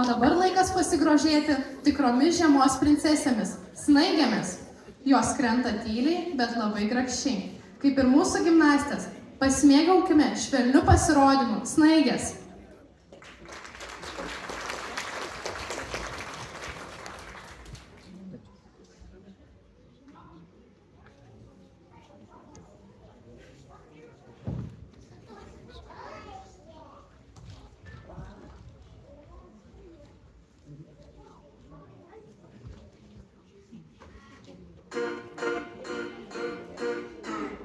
O dabar laikas pasigrožėti tikromis žiemos princesėmis – snaigėmis. Jos krenta tyliai, bet labai grakščiai. Kaip ir mūsų gimnastės, pasimėgaukime švelniu pasirodymu – snaigės.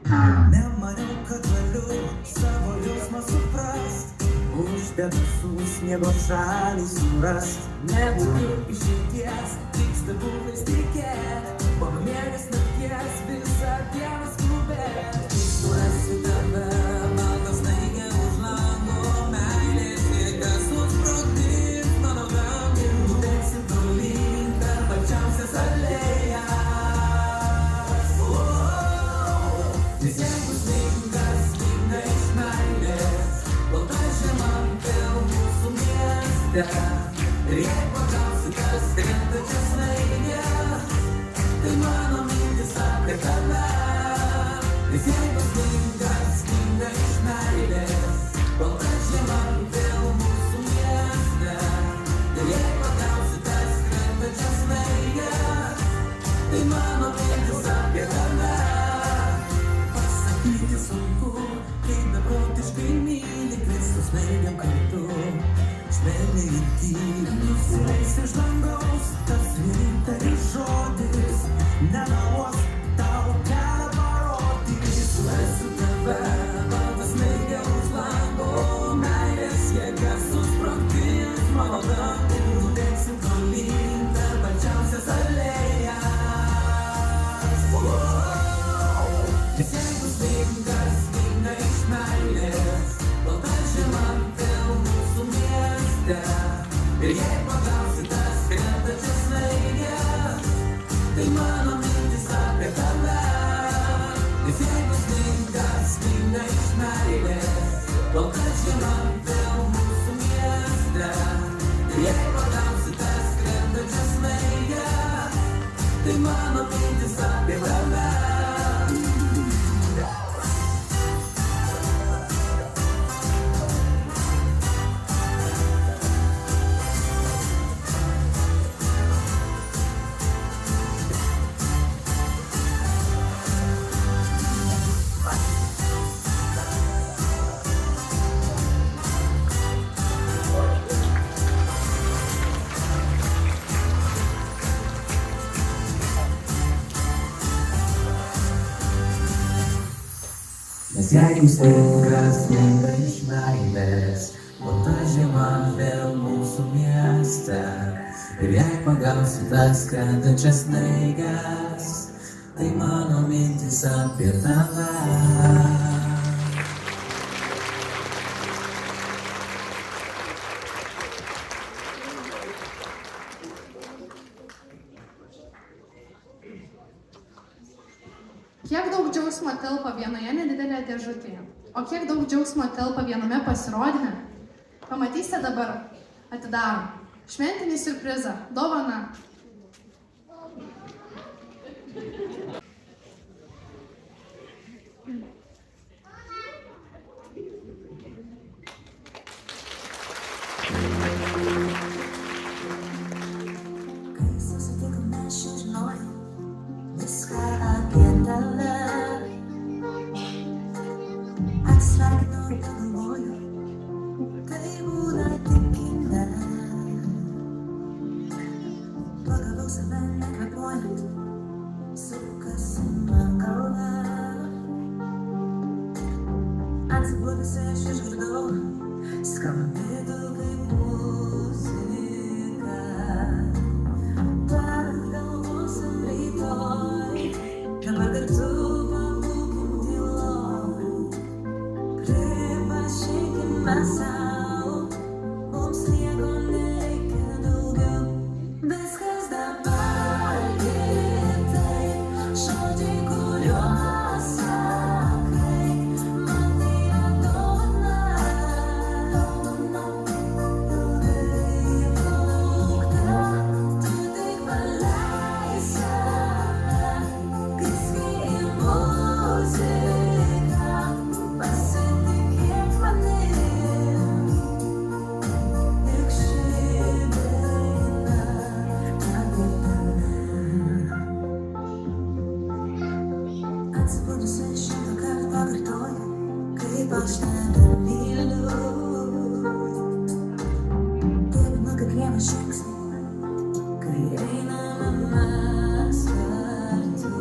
Nemaniau, kad galiu savo jausmą suprast, už debesų sniego šalį surast. Nebūtų išeities, tik stebuklais tikėt, po miegės nakties visą dieną skubėt. Surasiu tave, balta snaigė už lango, meilės jėgas susprogdins mano dangų. Nubėgsim tolyn per pačiausias alėjas. Visiems bus linkas, linga iš meilės, balta žiema vėl mūsų mieste. Ir jei pagausite skrendančias snaiges, tai mano mintis apie tave. Visiems bus linkas, linga iš meilės, balta žiema vėl mūsų mieste. Ir jei pagausite skrendančias snaiges, tai mano mintis apie tave. Pasakyti sunku, kaip beprotiškai myli, Kristus snaigėm kartu, švelniai ir tyliai. Nusileis iš dangaus, tas vienintelis žodis, nemeluos, tau kelią parodys. Surasiu tave, balta snaigė už lango, meilės jėgas susprogdins mano dangų. Nubėgsim tolyn per pačiausias alėjas. Visiems bus linkas, linga iš meilės, balta žiema vėl mūsų mieste. Ir jei pagausite skrendančias snaiges, tai mano mintis apie tave. Visiems bus linkas, linga iš meilės, balta žiema vėl mūsų mieste. Ir jei pagausite skrendančias snaiges, tai mano mintis apie tave. Nes jei jums linkas, linga iš meilės, balta žiema vėl mūsų mieste. Ir jei pagausite skrendančias snaiges, tai mano mintis apie tave. Kiek daug džiaugsmo telpa vienoje nedidelėje dėžutėje, o kiek daug džiaugsmo telpa viename pasirodyme? Pamatysite dabar. Atidarom. Šventinį siurprizą. Dovana. Kai susitikome, aš žinojau viską apie tave. Atsisveikinau ir pagalvojau, tai būna tik kine. Pagavau save nekvėpuojant, sukasi man galva. mes sau, mums nieko nereikia daugiau. Viskas dabar kitaip, žodžiai, kuriuos sakai, man tai yra dovana. Ilgai laukta, tu tik paleis save, kai skiri muziką, pasitikėk manim. Juk ši daina apie tave. Atsibudusi 100 kartų pakartoju, kaip aš tave myliu. Dievinu kiekvieną žingsnį, kai einame mes kartu.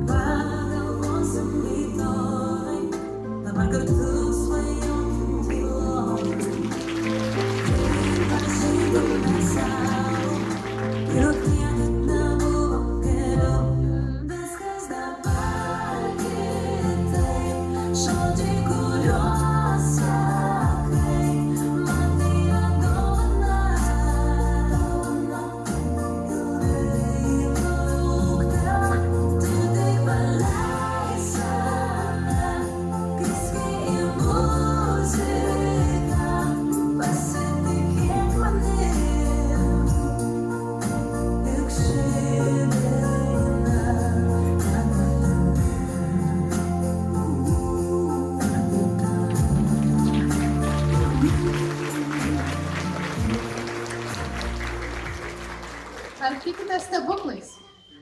Pagalvosim rytoj, dabar kartu svajokim tyloj. Kaip pažeidėme sau, juk niekad nebuvo geriau. Viskas dabar kitaip, žodžiai, kuriuos sakai, man tai yra dovana. Ilgai laukta, tu tik paleis save, kai skiri muziką, pasitikėk manim. Juk ši daina apie Ar tikite stebuklais?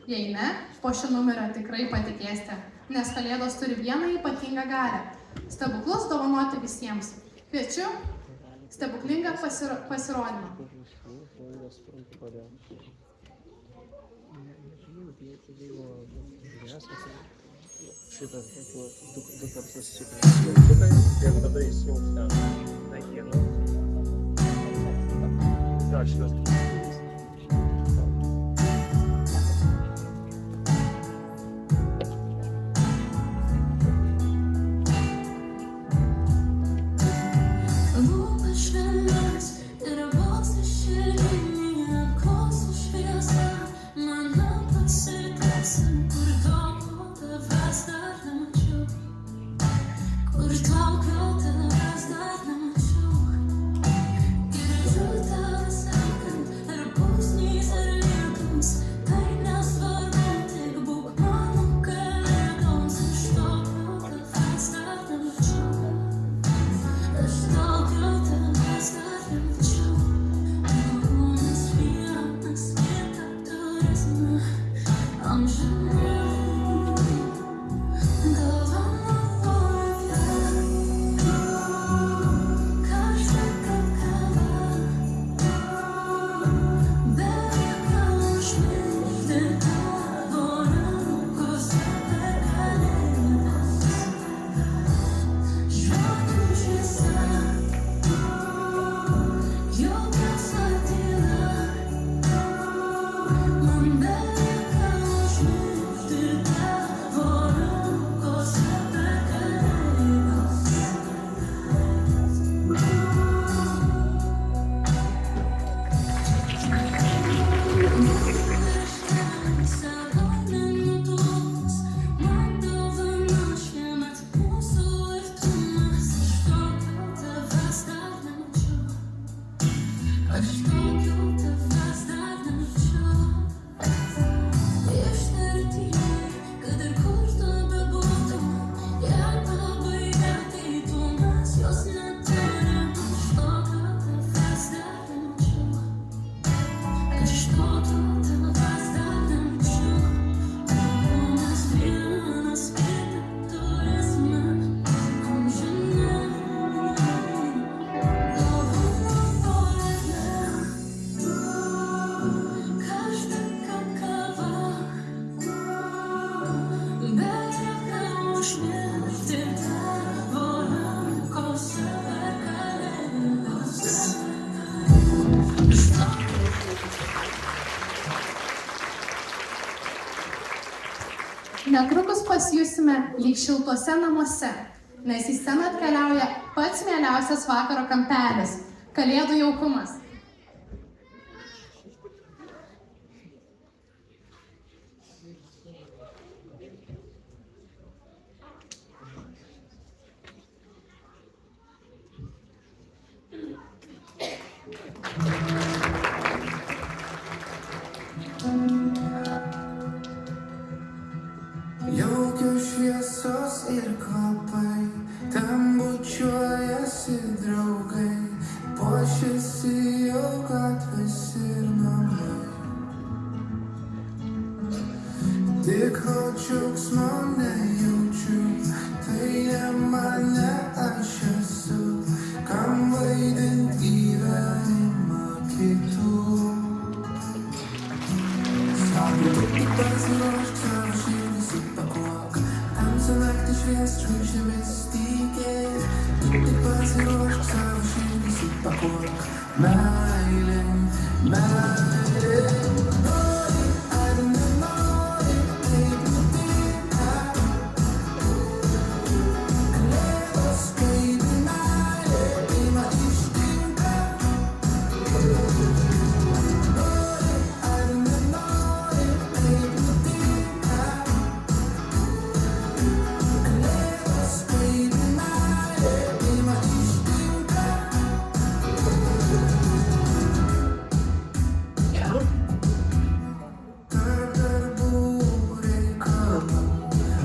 Jei ne, po šio numerio tikrai patikėsite, nes Kalėdos turi vieną ypatingą galią – stebuklus dovanoti visiems. Kviečiu stebuklingą pasirodymą. Šitas du kartus šitą ir tada įsijungs ten. Dar šitas. Lūpas švelnias ir balsas širdinį apklausų šviesą. Mano pasitęsim, kur daugiau tavęs dar nemačiau. Kur daugiau tavęs dar nemačiau. Girdžiu tave sakant, ar pusnys, ar lietums. Tai nesvarbu, tik būk mano kalėdoms. Aš daugiau tavęs dar nemačiau. Aš daugiau tavęs dar nemačiau. Mes vienas kitą turėsime amžinai. Dovanoju karštą kakavą, belieka užmigti tavo rankose per kalėdas. Žvakių šviesa, jaukiausia tyla, man belieka užmigti tavo rankose per kalėdas. Savo minutos, man dovana šiemet mūsų artumas. Aš daugiau tavęs dar nemačiau. Aš daugiau tavęs dar nemačiau. Ištarti, kad ir kur tu bebūtum, jei pabaiga ateitų, mes jos neturim. Aš daugiau tavęs dar nemačiau. Aš daugiau tavęs dar nemačiau. Mes vienas kitą turėsime amžinai. Dovanoju karštą kakavą, belieka užmigti tavo rankose per kalėdas. Netrukus pasijusime lyg šiltuose namuose, nes į sceną atkeliauja pats mieliausias vakaro kampelis – Kalėdų jaukumas. Jaukios šviesos ir kvapai, ten bučiuojasi draugai, puošiasi jau gatvės ir namai. Tikro džiaugsmo nejaučiu, tai ne mane aš esu, kam vaidint gyvenimą kitų. Sako, tu tik pasiruošk savo širdį supakuok, tamsią naktį švies žvaigždėmis tikėk. Tu tik pasiruošk savo širdį supakuok, meilė, meilė. Nori ar nenori, taip nutinka. Kalėdos kaip meilė ima ištinka.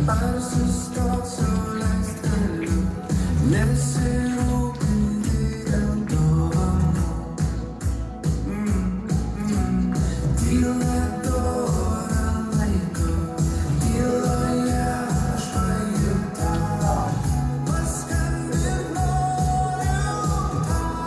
Ar sustot suleist galiu, nesirūpinti dėl dovanų. Tyla dora laiko, tyloje aš pajutau, paskambint noriu tau.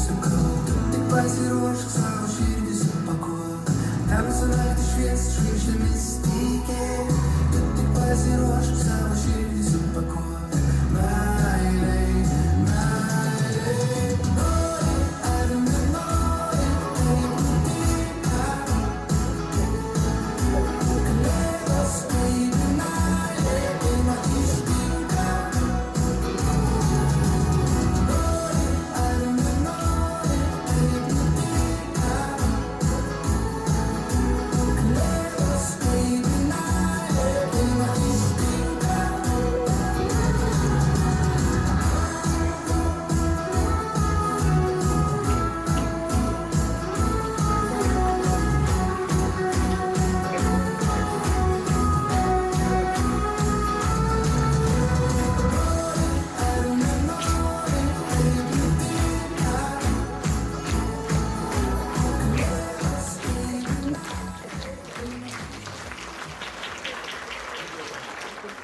Sakau, tu tik pasiruošk savo širdį supakuok, tamsią naktį švies žvaigždėmis tikėk. Tu tik pasiruošk savo širdį supakuok, meilė, meilė. Nori ar nenori, taip nutinka. Kalėdos kaip meilė ima ištinka. Nori ar nenori, taip nutinka. Kalėdos kaip meilė ima ištinka.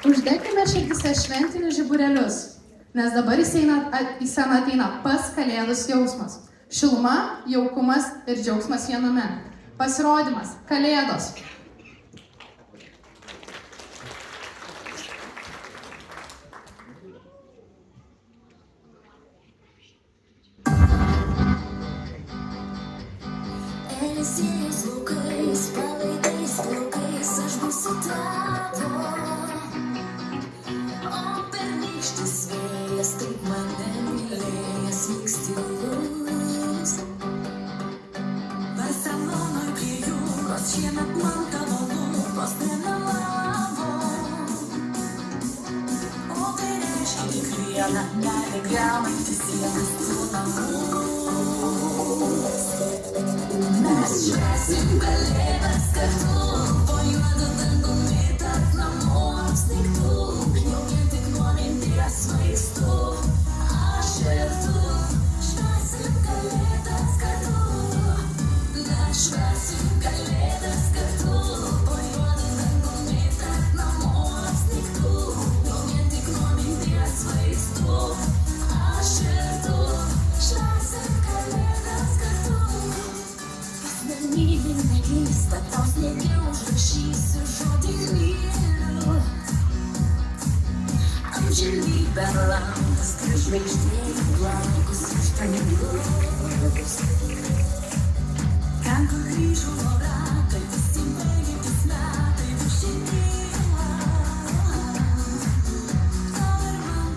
Uždekime širdise šventinius žiburėlius, nes dabar į sceną ateina pats Kalėdus jausmas. Šiluma, jaukumas ir džiaugsmas viename. Pasirodymas – Kalėdos. Eliziejaus laukais, palaidais plaukais, aš būsiu tavo. O pernykštis vėjas taip mane mylėjęs liks tylus. Barselonoj prie jūros šiemet man tavo lūpos nemelavo. O tai reiškia kiekvieną meilę griaunantį sienas tų namų. Mes švęsim Kalėdas kartu, po juodu dangumi tarp namų apsnigtų. Jau vien tik nuo minties svaigstu, aš ir tu švęsim Kalėdas kartu. Mes švęsim Kalėdas kartu, po juodu dangumi tarp namų apsnigtų. Jau vien tik nuo minties svaigstu, aš ir tu švęsim Kalėdas kartu. Asmenybė neklysta, tau sniege užrašysiu žodį myliu. Amžinybę lankas, kai žvaigždė lankus iš dangus. Ten, kur grįžo ratai, visi baigiantis metai, tu šiandieną. Tau ir man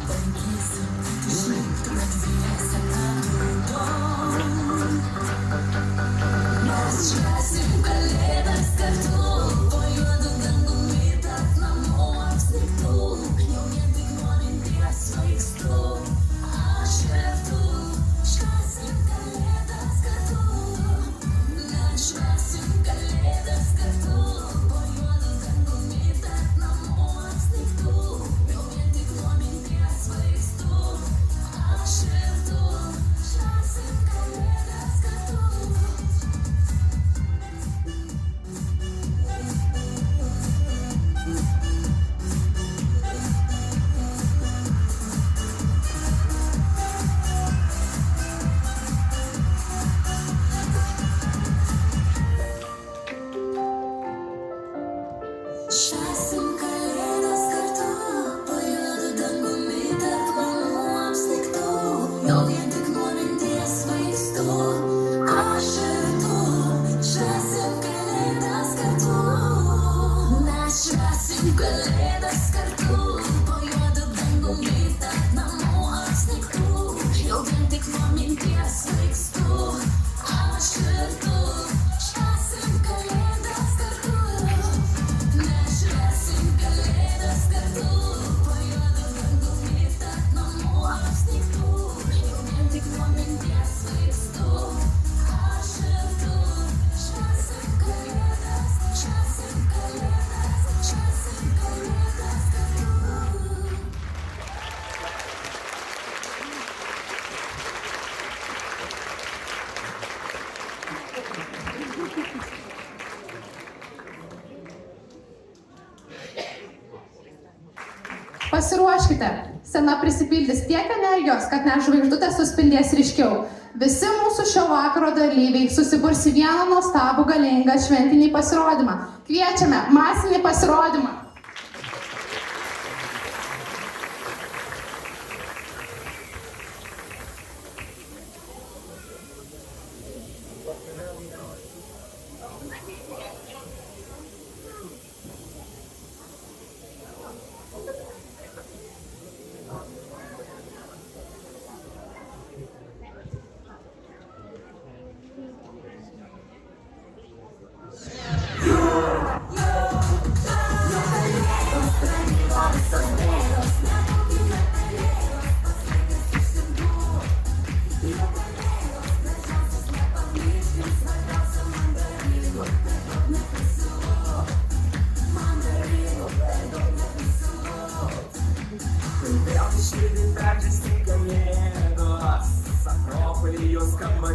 pasiruoškite. Scena prisipildys tiek energijos, kad net žvaigždutės suspindės ryškiau. Visi mūsų šio vakaro dalyviai susiburs į vieną nuostabų galingą šventinį pasirodymą. Kviečiame masinį pasirodymą.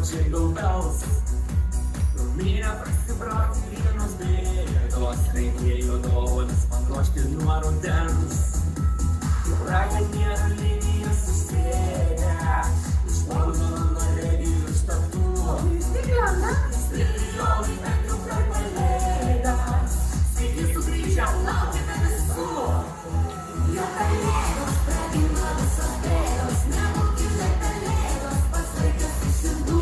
Jingle bells, Rumina prasibrauti vienos bėdos, reikėjo dovanas man ruošti nuo rudens. Raganėra linijas susėdę, iš Londono Norvegijų iš Tartų. Milijonai metrų per kalėdas, sveiki sugrįžę, laukiame visų. Jo kalėdos pradėjo visos bėdos, nebūkite kalėdos, pats laikas iš širdų.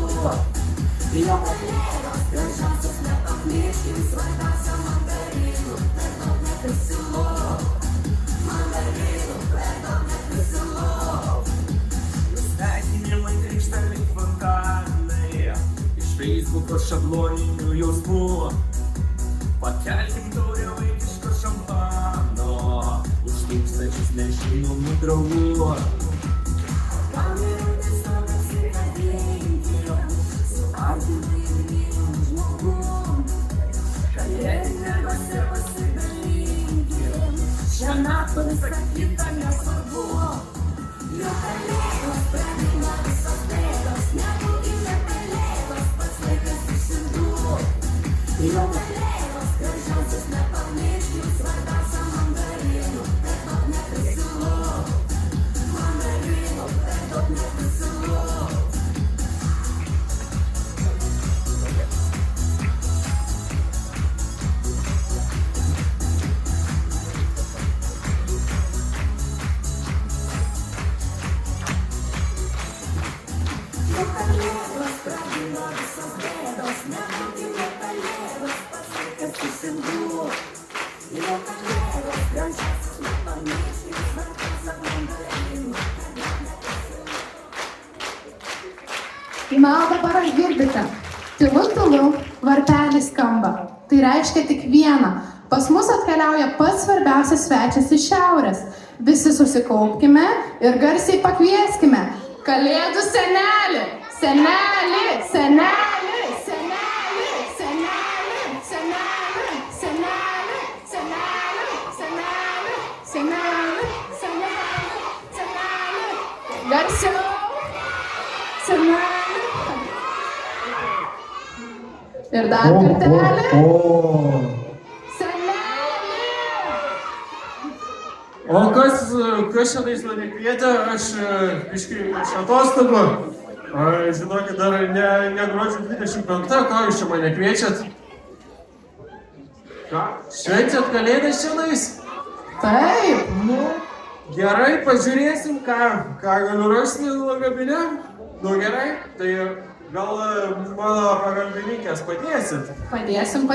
Jo kalėdos gražiausios nepamirškim, svarbiausia mandarinų, per daug neprisilau. Mandarinų, per daug neprisilau. Sveikinimai grįžta lyg fontanai, iš Facebooko šabloninių jausmų. Pakelkim taurę vaikiško šampano, už tūkstančius nežinomų draugų. Gal yra tiesiog apsikabinkim, su artimu ir mylimu žmogum. Kalėdinėse pasidalinkim, šią naktą visą kitą nesvarbu. Jo kalėdos pradėjo visos bėdos, nebūkite kalėdos, pats laikas iš širdų. Jo kalėdos gražiausios nepamirškim, svarbiausia mandarinų, per daug neprisilau. Mandarinų, per daug neprisilau. Jo kalėdos pradėjo visos bėdos, nebūkite kalėdos, pats laikas iš širdų. Jo kalėdos gražiausios nepamirškim, svarbiausia mandarinų, per daug neprisilau. Na, o dabar ar girdite? Tylu, varpelis skamba. Tai reiškia tik vieną. Pas mus atkeliauja pats svarbiausias svečias iš šiaurės. Visi susikaupkime ir garsiai pakvieskime. Kalėdų senelį! Senelį! Senelį! Senelį! Senelį! Senelį! Senelį! Senelį! Senelį! Senelį! Senelį! Senelį! Garsiau! Senelį! Ir dar kartelį! Senelį! O kas šiandien mane kvietė, aš biškai iš atostogų. Žinokit, dar ne gruodžio 25, ką jūs čia mane kviečiat? Ką? Švenčiat kalėdas šiandien? Taip! Nu, gerai, pažiūrėsim, ką galiu rasti lagabine. Nu gerai, tai gal mano pagalbininkės padėsit? Padėsim.